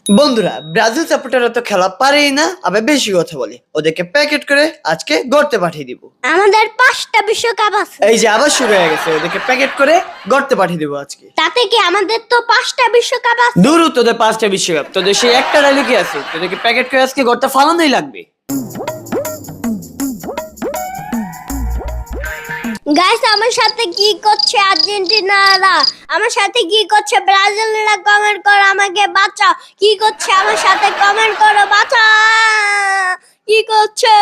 বন্ধুরা, ব্রাজিল সাপোর্টাররা তো খেলা পারেই না, আবার বেশি কথা বলে। ওদেরকে প্যাকেট করে আজকে গর্তে পাঠিয়ে দিব। আমাদের 5টা বিশ্বকাপ আছে। এই যে আবার শুরু হয়ে গেছে, ওদেরকে প্যাকেট করে গর্তে পাঠিয়ে দিব আজকে। তাতে কি আমাদের তো 5টা বিশ্বকাপ আছে। দূর, তোদের 5টা বিশ্বকাপ, তোদের সেই একটা রাইলে কি আছে? তোদেরকে প্যাকেট করে আজকে গর্তে ফালানোই লাগবে। গাইস, আমার সাথে কি করছে আর্জেন্টিনারা, আমার সাথে কি করছে ব্রাজিলরা, কমেন্ট করো, আমাকে বাঁচাও। কি করছে আমার সাথে, কমেন্ট করো, বাঁচাও। কি করছে?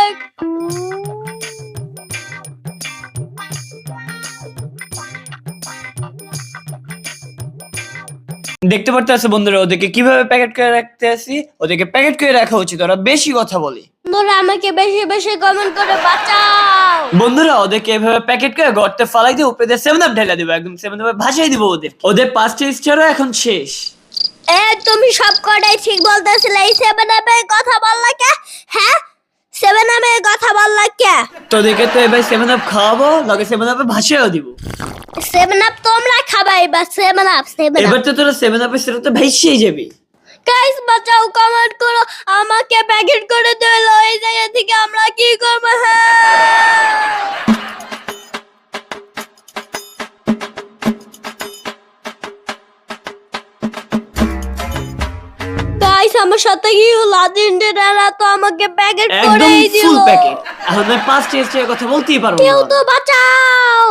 দেখতে পারতে আছে বন্ধুরা, ওদেরকে কিভাবে প্যাকেট করে রাখতে আসি। ওদেরকে প্যাকেট করে রাখা উচিত, ওরা বেশি কথা বলে। বন্ধুরা, আমাকে বেশি বেশি কমেন্ট করে বাঁচাও। বন্ধুরা, ওদেরকে এভাবে প্যাকেট করে গর্তে ফালাই দিয়ে উপরে দিয়ে 7 আপ ঢেলে দিব, একদম 7 আপে ভাসাই দিব ওদের। ওদের 5টা স্টারও এখন শেষ। তুমি সব কটাই ঠিক বলতেছিলে। এই 7 আপের কথা বললা কে? হ্যাঁ, 7 আপের কথা বললা কে? তোদেরকে তো এবার 7 আপ খাওয়াবো, লগে 7 আপে ভাসাইও দিব। 7 আপ তোমরা খাবা এবার। 7 আপ এবার তো তোরা 7 আপের সেটা তো ভাইসেই যাবি। গাইস, বাঁচাও, কমেন্ট করো, আমাকে প্যাকেট করে দিল। এই জায়গা থেকে আমরা কি করব? গাইস, আমার সাথে কি হলো? আর্জেন্টিনারা তো আমাকে প্যাকেট একদম করেই দিল। ফুল প্যাকেট। এখন আমি 5টা স্টারের কথা বলতেই পারবো কেউ না। তো বাঁচাও।